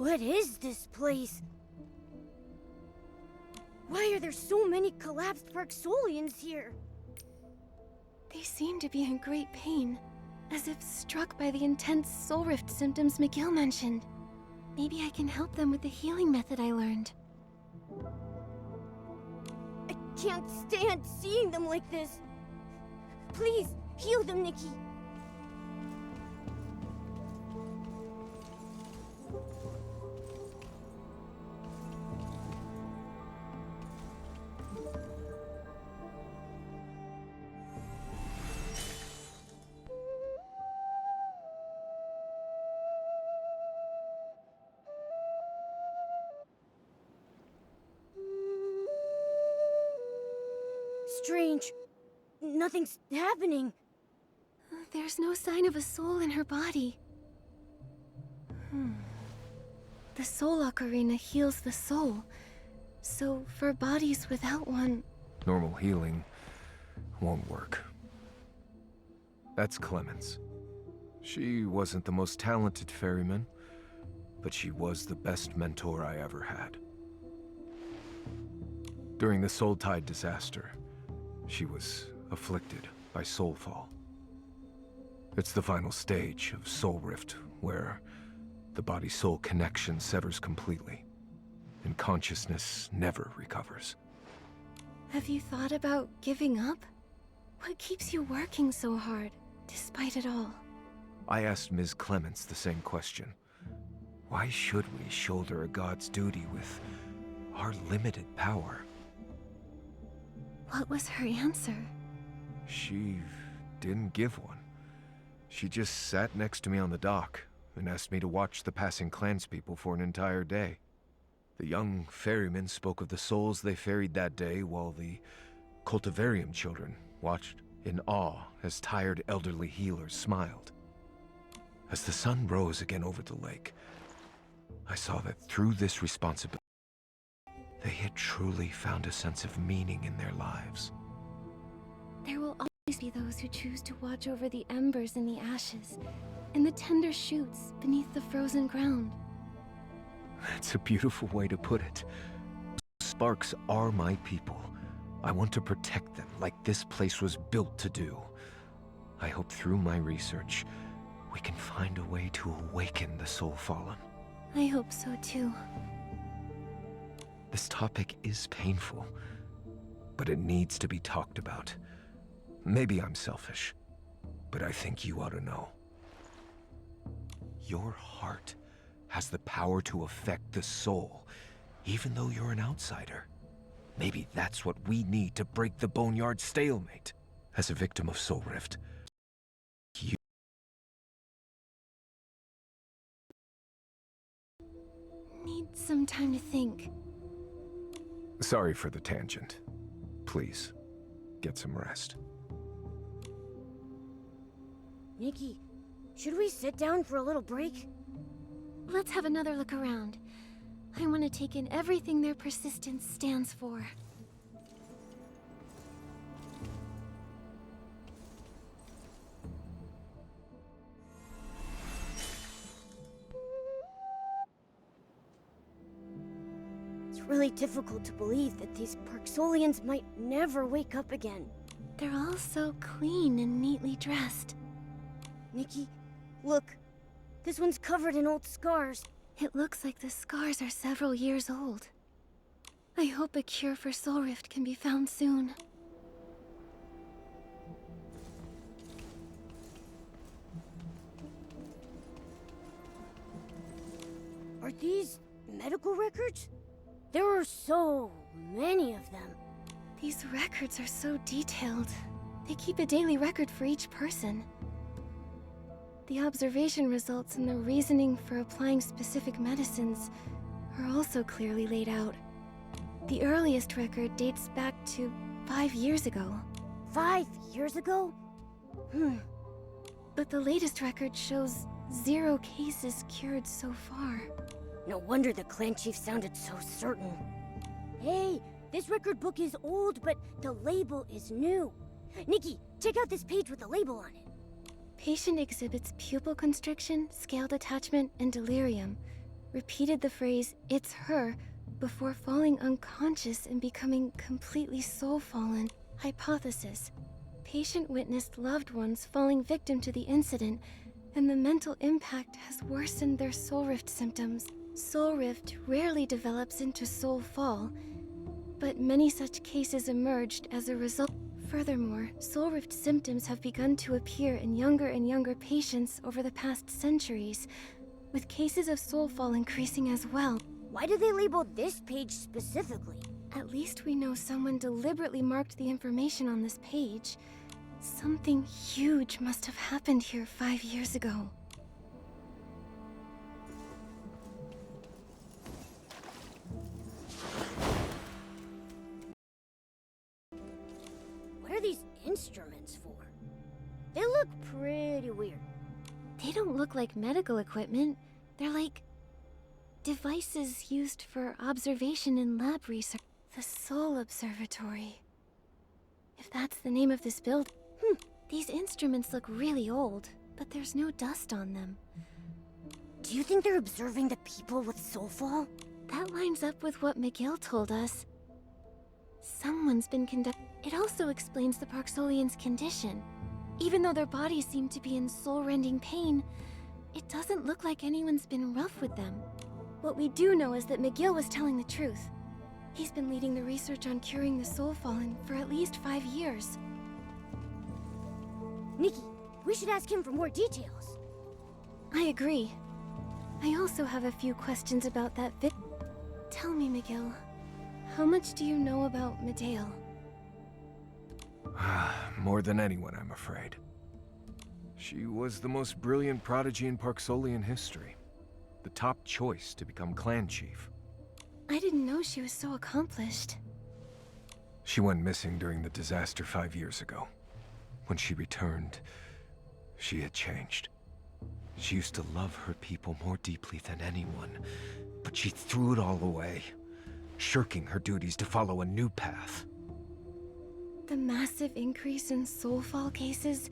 What is this place? Why are there so many collapsed Parksolians here? They seem to be in great pain, as if struck by the intense soul rift symptoms Miguel mentioned. Maybe I can help them with the healing method I learned. I can't stand seeing them like this. Please, heal them, Nikki. Strange. Nothing's happening. There's no sign of a soul in her body. The soul ocarina heals the soul. So, for bodies without one... Normal healing won't work. That's Clemens. She wasn't the most talented ferryman, but she was the best mentor I ever had. During the Soul Tide disaster, she was afflicted by soulfall. It's the final stage of Soul Rift, where the body-soul connection severs completely, and consciousness never recovers. Have you thought about giving up? What keeps you working so hard, despite it all? I asked Ms. Clements the same question. Why should we shoulder a god's duty with our limited power? What was her answer? She didn't give one. She just sat next to me on the dock and asked me to watch the passing clanspeople for an entire day. The young ferrymen spoke of the souls they ferried that day, while the cultivarium children watched in awe as tired elderly healers smiled. As the sun rose again over the lake, I saw that through this responsibility, they had truly found a sense of meaning in their lives. There will always be those who choose to watch over the embers in the ashes, and the tender shoots beneath the frozen ground. That's a beautiful way to put it. Sparks are my people. I want to protect them like this place was built to do. I hope through my research, we can find a way to awaken the Soul Fallen. I hope so too. This topic is painful, but it needs to be talked about. Maybe I'm selfish, but I think you ought to know. Your heart has the power to affect the soul, even though you're an outsider. Maybe that's what we need to break the Boneyard stalemate. As a victim of Soul Rift, you... Need some time to think. Sorry for the tangent. Please, get some rest. Nikki, should we sit down for a little break? Let's have another look around. I want to take in everything their persistence stands for. It's really difficult to believe that these Parksolians might never wake up again. They're all so clean and neatly dressed. Nikki, look. This one's covered in old scars. It looks like the scars are several years old. I hope a cure for Soul Rift can be found soon. Are these medical records? There are so many of them. These records are so detailed. They keep a daily record for each person. The observation results and the reasoning for applying specific medicines are also clearly laid out. The earliest record dates back to 5 years ago. 5 years ago? But the latest record shows 0 cases cured so far. No wonder the clan chief sounded so certain. Hey, this record book is old, but the label is new. Nikki, check out this page with the label on it. Patient exhibits pupil constriction, scale detachment, and delirium. repeated the phrase, "It's her," before falling unconscious and becoming completely soul-fallen. Hypothesis. Patient witnessed loved ones falling victim to the incident, and the mental impact has worsened their soul rift symptoms. Soul rift rarely develops into soul fall, but many such cases emerged as a result. Furthermore, soul rift symptoms have begun to appear in younger and younger patients over the past centuries, with cases of soul fall increasing as well. Why do they label this page specifically? At least we know someone deliberately marked the information on this page. Something huge must have happened here 5 years ago. What are these instruments for? They look pretty weird. They don't look like medical equipment. They're like devices used for observation in lab research. The Soul Observatory. If that's the name of this building. These instruments look really old, but there's no dust on them. Do you think they're observing the people with soulfall? That lines up with what McGill told us. Someone's been It also explains the Parksolians' condition. Even though their bodies seem to be in soul-rending pain, it doesn't look like anyone's been rough with them. What we do know is that McGill was telling the truth. He's been leading the research on curing the soul-fallen for at least 5 years. Nikki, we should ask him for more details. I agree. I also have a few questions about that Tell me, McGill, how much do you know about Medale? More than anyone, I'm afraid. She was the most brilliant prodigy in Parksolian history. The top choice to become clan chief. I didn't know she was so accomplished. She went missing during the disaster 5 years ago. When she returned, she had changed. She used to love her people more deeply than anyone, but she threw it all away, shirking her duties to follow a new path. The massive increase in soulfall cases,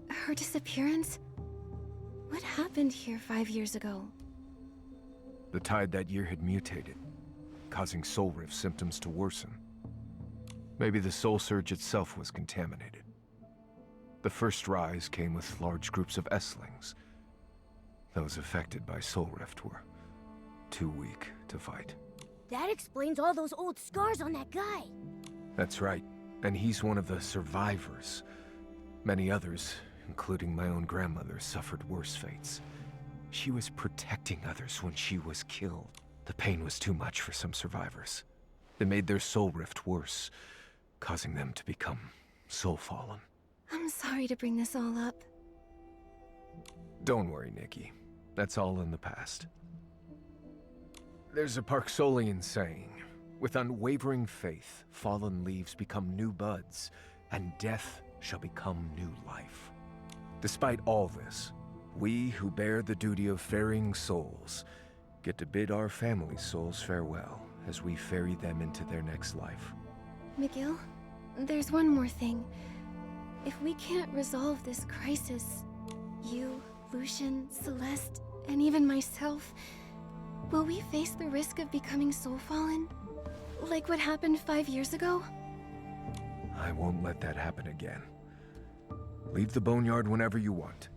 her disappearance. What happened here 5 years ago? The tide that year had mutated, causing soul rift symptoms to worsen. Maybe the soul surge itself was contaminated. The first rise came with large groups of Esslings. Those affected by soul rift were too weak to fight. That explains all those old scars on that guy. That's right, and he's one of the survivors. Many others, including my own grandmother, suffered worse fates. She was protecting others when she was killed. The pain was too much for some survivors. It made their soul rift worse, causing them to become soul-fallen. I'm sorry to bring this all up. Don't worry, Nikki. That's all in the past. There's a Parksolian saying, with unwavering faith, fallen leaves become new buds, and death shall become new life. Despite all this, we who bear the duty of ferrying souls get to bid our family souls farewell as we ferry them into their next life. McGill, there's one more thing. If we can't resolve this crisis, you, Lucian, Celeste, and even myself, will we face the risk of becoming soul-fallen? Like what happened 5 years ago? I won't let that happen again. Leave the boneyard whenever you want.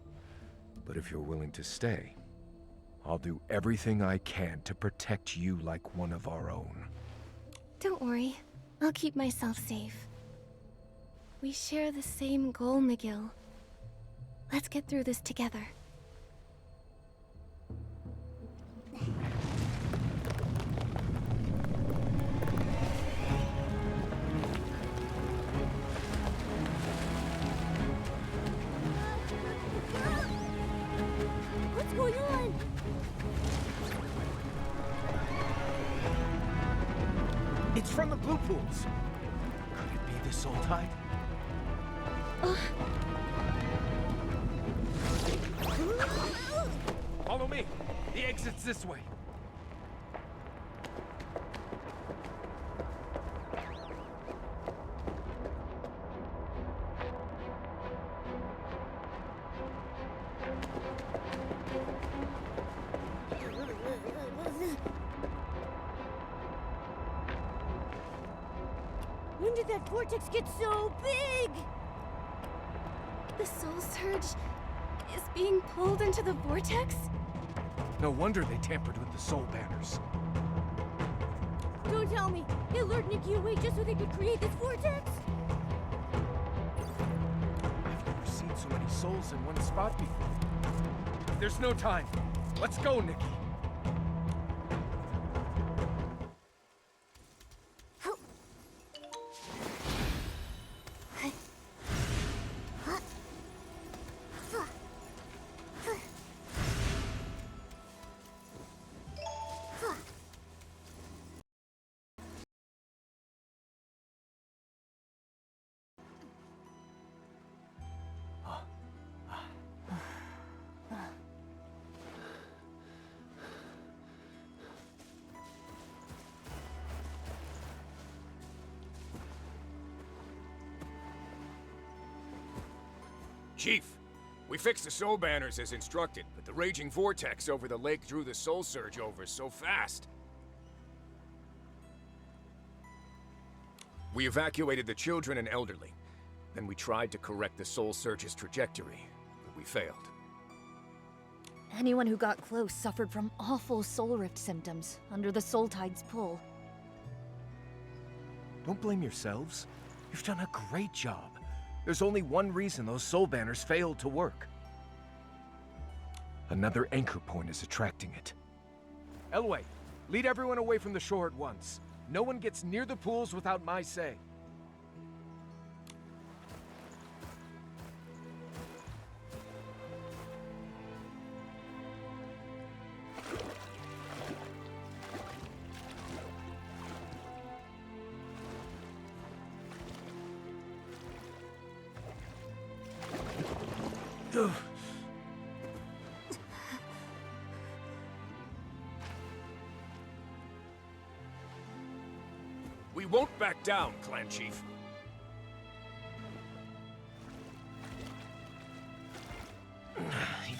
But if you're willing to stay, I'll do everything I can to protect you like one of our own. Don't worry. I'll keep myself safe. We share the same goal, McGill. Let's get through this together. What's going on? It's from the blue pools. Could it be the soul tide? Follow me. The exit's this way. When did that vortex get so big? The soul surge is being pulled into the vortex? No wonder they tampered with the soul banners. Don't tell me. They lured Nikki away just so they could create this vortex? I've never seen so many souls in one spot before. There's no time. Let's go, Nikki. Chief, we fixed the soul banners as instructed, but the raging vortex over the lake drew the soul surge over so fast. We evacuated the children and elderly. Then we tried to correct the soul surge's trajectory, but we failed. Anyone who got close suffered from awful soul rift symptoms under the soul tide's pull. Don't blame yourselves. You've done a great job. There's only one reason those soul banners failed to work. Another anchor point is attracting it. Elway, lead everyone away from the shore at once. No one gets near the pools without my say. We won't back down, Clan Chief.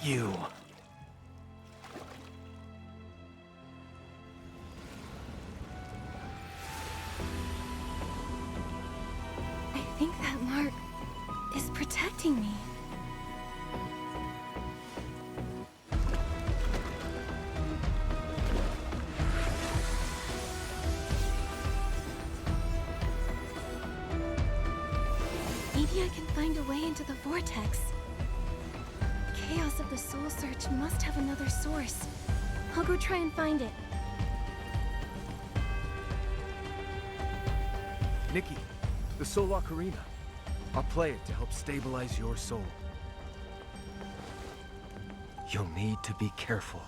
You. I think that mark is protecting me. Maybe I can find a way into the vortex. Chaos of the soul surge must have another source. I'll go try and find it. Nikki, the soul ocarina. I'll play it to help stabilize your soul. You'll need to be careful.